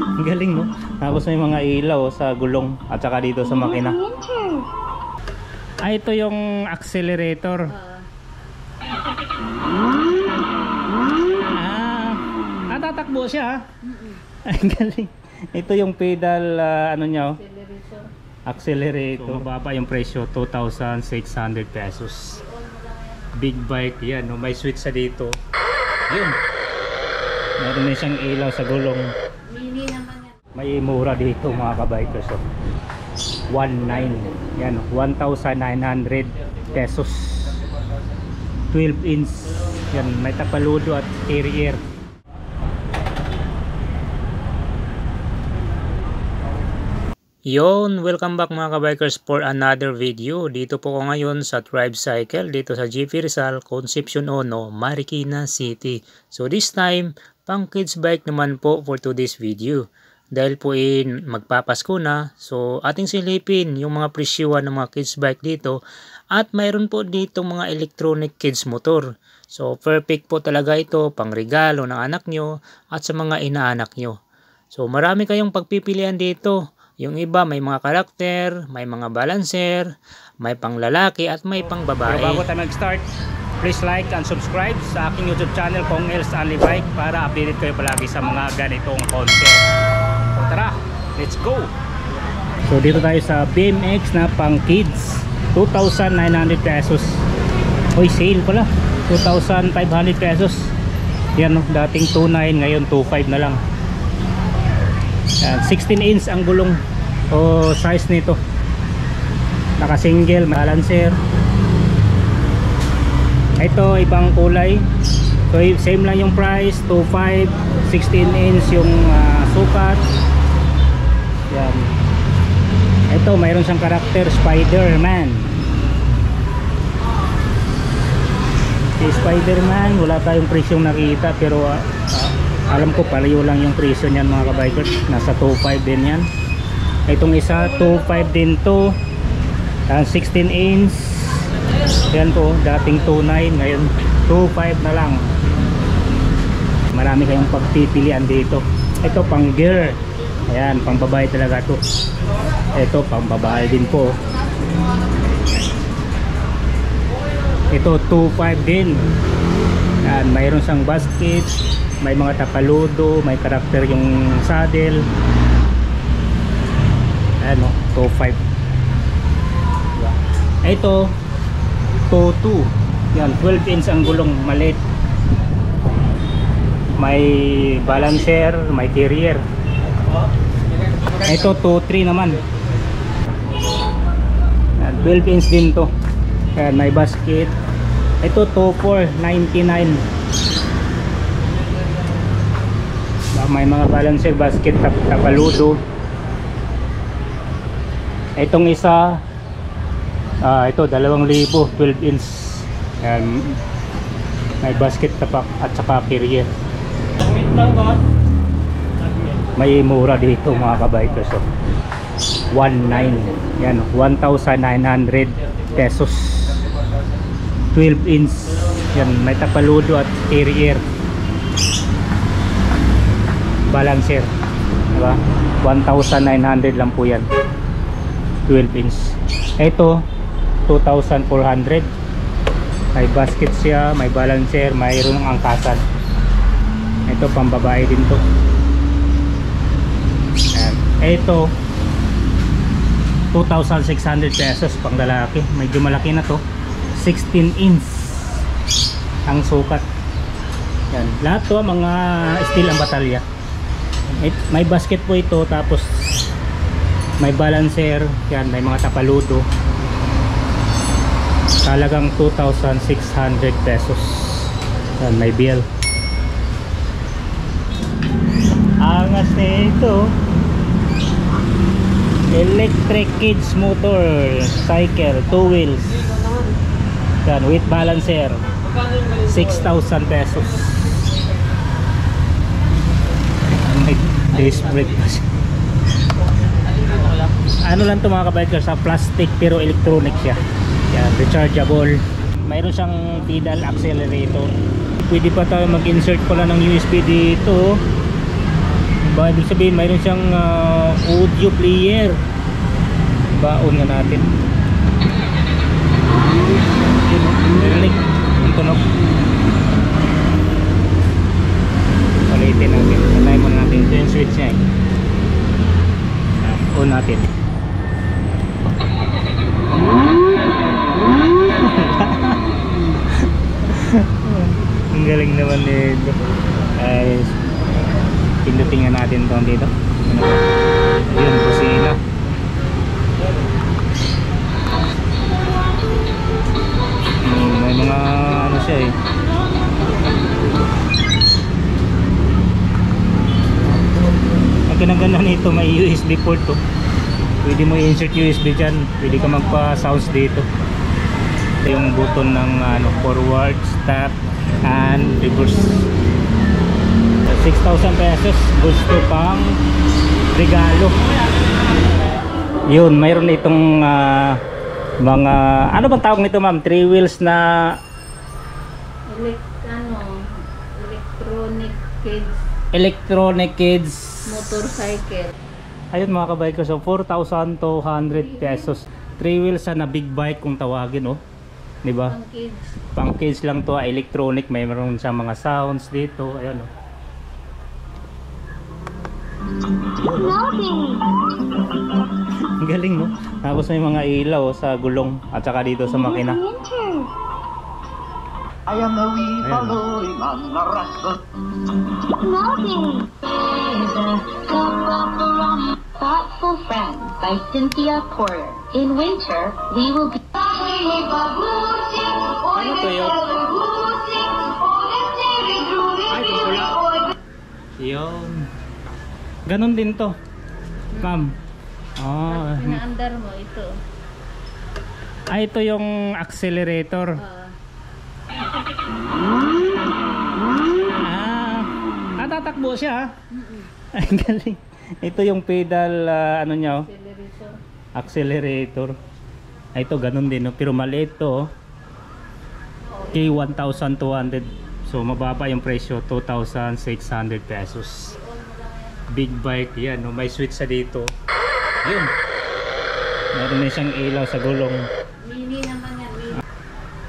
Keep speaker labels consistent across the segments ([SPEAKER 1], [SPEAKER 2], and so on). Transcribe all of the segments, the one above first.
[SPEAKER 1] Ang galing, no? Tapos may mga ilaw sa gulong at saka dito sa makina. Ito yung accelerator. Tatakbo siya, ha? Ang galing. Ito yung pedal, ano niya, accelerator. So, mababa yung presyo, 2,600 pesos. Big bike yan, no? May switch sa dito. Yun. Meron na siyang ilaw sa gulong.
[SPEAKER 2] Mini naman yan.
[SPEAKER 1] May mura dito mga kabikers. So, 1,900. Yan, 1,900 pesos. 12 inch. Yan, may tapaludo at carrier. Yon, welcome back mga kabikers for another video. Dito po ko ngayon sa Tribe Cycle dito sa GP Rizal, Concepcion 1, Marikina City. So this time, pang kids bike naman po for today's video. Dahil po magpapasko na, so ating silipin yung mga presyuhan ng mga kids bike dito. At mayroon po dito mga electronic kids motor. So perfect po talaga ito pang regalo ng anak nyo at sa mga inaanak nyo. So marami kayong pagpipilian dito. Yung iba may mga karakter, may mga balancer, may pang lalaki at may pang babae. Pero bago tayo mag-start, please like and subscribe sa aking YouTube channel Kong Els Only Bike para updated kayo palagi sa mga ganitong content. So tara, let's go! So dito tayo sa BMX na pang kids, 2,900 pesos. Uy, sale pala, 2,500 pesos. Yan, no? Dating 2,900, ngayon 2,500 na lang. 16 inch ang gulong o size nito, naka single, balancer. Ito ibang kulay, so same lang yung price, 2,500. 16 inch yung sukat. Yan. Ito mayroon siyang karakter, Spider-Man. Si Spider-Man wala tayong presyong nakita, pero alam ko palayo lang yung presyo niyan mga kabikers. Nasa 2,500 din yan. Itong isa 2,500 din to. 16 inch. Yan po, dating 2,900, ngayon 2,500 na lang. Marami kayong pagpipilian dito. Ito pang gear. Ayan, pang babae talaga to. Ito pang babae din po. Ito 2,500 din. Yan, mayroon siyang basket, may mga tapaludo, may karakter yung saddle. Ano, 2,500. Ito 2,200. Yan, 12 inch ang gulong, maliit. May balancer, may carrier. Ito 2,300 naman. Yan, 12 inch din to. Yan, may basket. Ito 2,499. May mga balancer, basket, tapaludo. Itong isa ito 2,000, 12 inch. Yan, may basket, tapak at saka carrier. May mura dito mga kabikers. So 1,900. Yan, 1,900 pesos. 12 inch. Yan, may tapaludo at carrier. Balancer, diba? 1,900 lang po yan. 12 inch. Ito 2,400. May basket siya, may balancer, mayroon ng angkasan. Ito pang babae din to. Ayan. Ito 2,600 pesos pang lalaki. Medyo malaki na to. 16 inch ang sukat. Yan, lahat to mga steel ang batalya. May basket po ito, tapos may balancer, yan, may mga tapaludo. Talagang 2,600 pesos. Yan, may bill. Angas na ito. Electric kids motor cycle, 2 wheels. Yan, with balancer, 6,000 pesos. Disc brake pa siya. Ano lang to mga kabikers, sa plastic pero electronic siya. Yan, rechargeable. Mayroon siyang pedal accelerator. Pwede pa tayo mag-insert pala ng USB dito. Ba, ibig sabihin mayroon siyang audio player. Baon nga natin. Narinig ang tunog. Ulitin natin. Patay mo natin. Ito yung switch niya eh. On natin. Ang galing naman nito. Ay, pindutin nga natin ito dito. Yun, kusina. May mga ano siya eh. Ang kinaganda nito, may USB port to. Pwede mo i-insert USB dyan. Pwede ka magpa-sounds dito. Ito yung button ng forward, stop, and reverse. 6,000 pesos. Gusto pang regalo. Yun, mayroon itong mga, ano bang tawag nito ma'am? 3 wheels na electronic kids
[SPEAKER 2] motorcycle.
[SPEAKER 1] Ayun mga kabike, so 4,200 pesos. 3 wheels na big bike kung tawagin, oh. Di ba?
[SPEAKER 2] Pang kids.
[SPEAKER 1] Pang kids lang to, electronic, may meron siyang mga sounds dito, ayun, oh. Ang galing, no? Tapos may mga ilaw sa gulong at saka dito sa makina.
[SPEAKER 3] I am the wee following on the rascal.
[SPEAKER 4] Thoughtful Friend by Cynthia Porter. In winter, we will be...
[SPEAKER 1] Ano to yun? Ay, pula. Yun. Ganon din to, ma'am. Oh.
[SPEAKER 2] Pinaandar mo ito.
[SPEAKER 1] Ay, ito yung accelerator. Tatakbo siya. Ay, galing. Ito yung pedal, ano niya, oh. Accelerator. Ay, ito ganun din, no? Pero maliit to, oh. Kay 1,200. So mababa yung presyo, 2,600 pesos. Big bike yan, no? May switch sa dito. Yun. Meron na siyang ilaw sa gulong.
[SPEAKER 2] Mini naman yan, mini.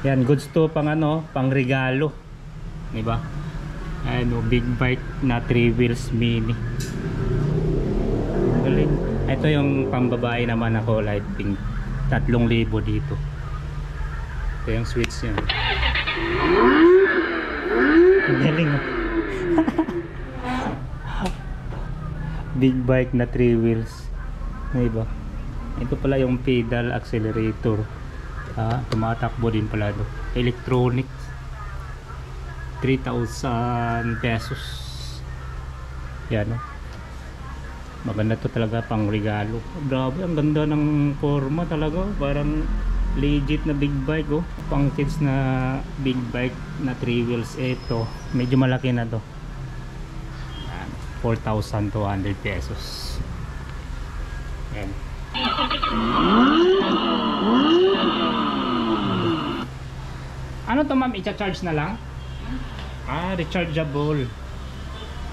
[SPEAKER 1] Yan, goods to pang ano, pang regalo. Diba? Ano, big bike na 3 wheels mini. Galing. Ito yung pambabae naman na kulay pink. 3,000 dito. Ito yung switch niya. Galing, oh. Big bike na 3 wheels. Diba? Ito pala yung pedal accelerator. Tumatakbo din pala do. Electronics. 3,000 pesos. Yan, oh. Maganda to talaga pang regalo. Grabe, ang ganda ng forma talaga. Parang legit na big bike, oh. Pang kids na big bike na 3 wheels. Ito, medyo malaki na to. 4,200 pesos. Yan. Ano to ma'am? I-charge na lang? Rechargeable.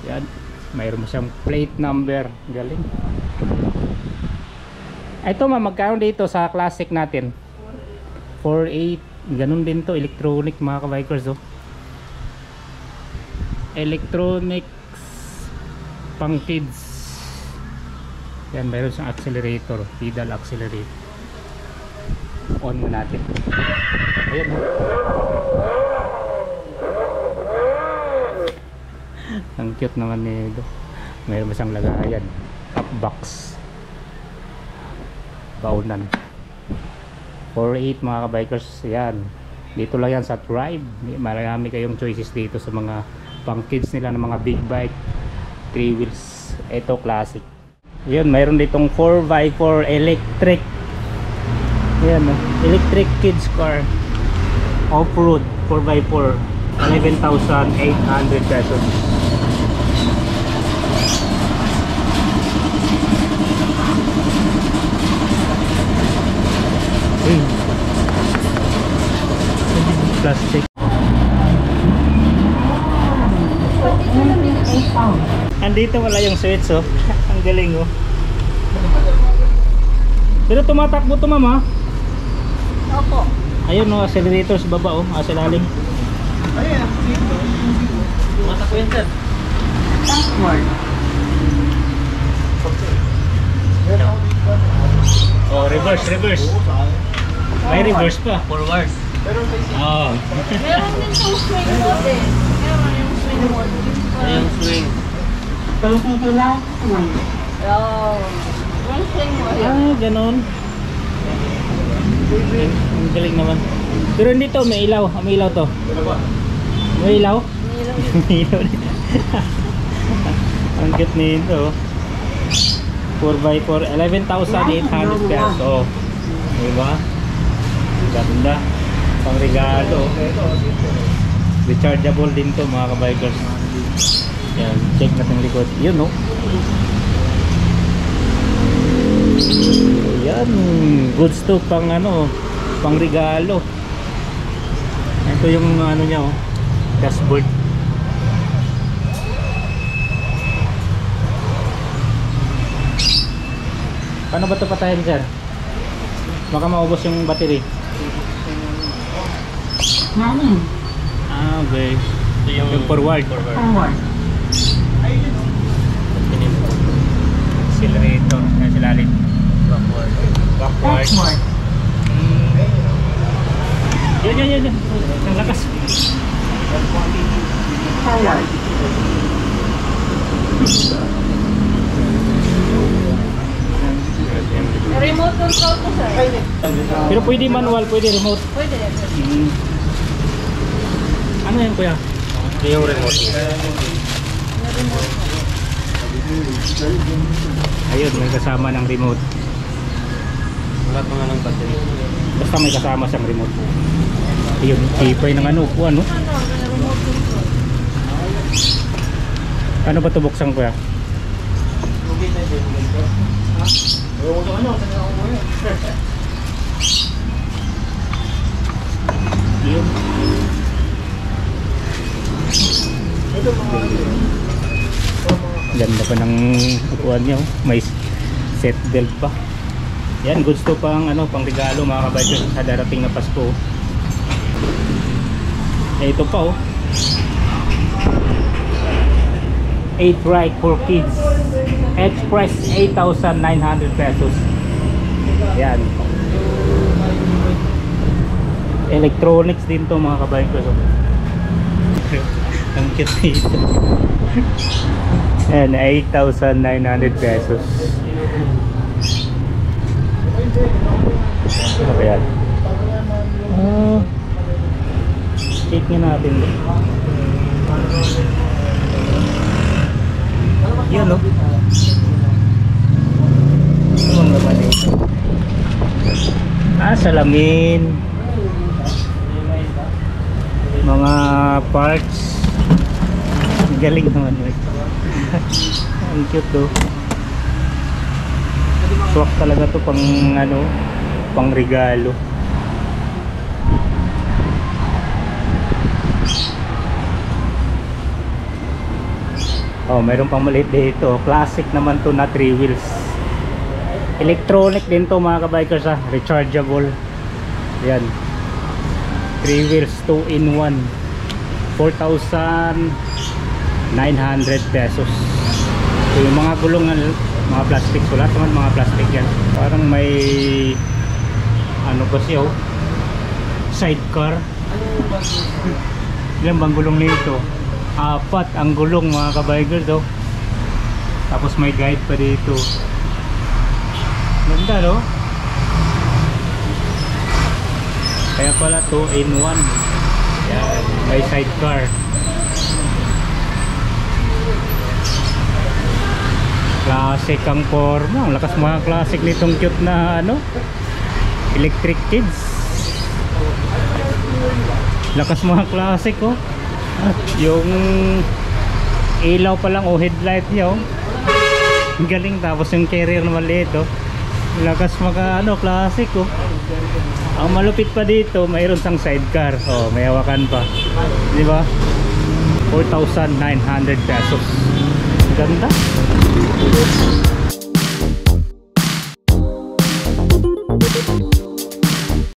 [SPEAKER 1] Yan. Mayroon mo siyang plate number. Galing. Ito ma'am, magkano dito sa classic natin? 4,800. Ganun din to. Electronic mga ka-bikers, oh. Electronics pang kids. Yan, mayroon siyang accelerator. Pedal accelerator. On mo natin. Ayan, oh. Ang cute naman nito. Mayroon siyang lagayan. Top box. Baunan. 4,800 mga ka-bikers. Yan. Dito lang yan sa Tribe. Marami kayong choices dito sa mga pang kids nila ng mga big bike. 3 wheels. Ito classic. Yan. Mayroon ditong 4x4 electric. Yan. Electric kids car. Off-road. 4x4. 11,800 pesos. Plastic. Andito wala yung switch oh. Ang galing oh. Pero tumatakbo to ma'am ha?
[SPEAKER 2] Opo.
[SPEAKER 1] Ayun oh, accelerator sa baba oh, sa ilalim.
[SPEAKER 3] Ayan, tumatakbo yan sir.
[SPEAKER 4] Backward.
[SPEAKER 1] Oh, reverse. May reverse pa.
[SPEAKER 3] Forward.
[SPEAKER 1] Oh.
[SPEAKER 2] Meron din yung swing mode eh. Meron yung swing mode.
[SPEAKER 3] Yung swing.
[SPEAKER 4] Ready to last swing.
[SPEAKER 2] Yung swing mode.
[SPEAKER 1] Ah, ganon. Ang galing naman. Pero hindi to, may ilaw. May ilaw to. May ilaw? May ilaw. Ang cute nito. 4x4, 11,800 pesos. Diba? Ganda. Pang regalo. Rechargeable din to mga kabikers. Yan, check natin likod. Yun no. Yan, goods to pang ano, pang regalo. Ito yung ano niya oh, dashboard. Paano ba ito patayin sir? Baka maubos yung battery.
[SPEAKER 4] Running.
[SPEAKER 1] Ah, okay. Ito yung forward.
[SPEAKER 4] Forward.
[SPEAKER 1] Accelerator. Yan sila lalim. Backward.
[SPEAKER 4] Backward.
[SPEAKER 1] Yan. Ang lakas.
[SPEAKER 4] Forward.
[SPEAKER 2] Remote control to sir.
[SPEAKER 1] Pero pwede manual, pwede remote.
[SPEAKER 2] Pwede.
[SPEAKER 1] Ano yan kuya? Ito yung remote. Ayun, may kasama ng remote.
[SPEAKER 3] Wala pa nga ng battery.
[SPEAKER 1] Basta may kasama siyang remote. Ayun, tipay ng ano, ano?
[SPEAKER 2] Remote control.
[SPEAKER 1] Ano ba ito buksan kuya? Yun. Ganda pa ng upuan niya oh. May set belt pa. Yan, goods to pang ano, pang regalo mga kabikers sa darating na Pasko. Eh, ito pa oh. 8 ride for kids. Express 8,900 pesos. Yan. Electronics din to mga kabikers oh. Ang cute nito. Ayan, 8,900 pesos. Ano ba yan? Check nga natin. Yun o. Ano ang laman ito? Salamin. Mga parts. Galing naman ito. Ang cute to. Swak talaga to pang ano, pang regalo. Oh, mayroon pang maliit dito. Classic naman to na 3 wheels. Electronic din to mga kabikers ha. Rechargeable. Yan. 3 wheels, 2 in 1. 4,900 pesos. So yung mga gulong, mga plastic, wala naman mga plastic yan. Parang may ano ba siya oh, sidecar. Ilan bang gulong nito? 4 ang gulong mga kabikers oh. Tapos may guide pa dito. Ganda no? Kaya pala 2 in 1. Yan, may sidecar. Classic ang forma. Ang lakas mga classic nitong cute na ano, electric kids. Lakas mga classic oh. Yung ilaw pa lang o headlight niya oh. Galing. Tapos yung carrier na maliit oh. Lakas mga ano, classic oh. Ang malupit pa dito, mayroon sang sidecar. Oh, may hawakan pa. Di ba? 4,900 pesos. Ganda.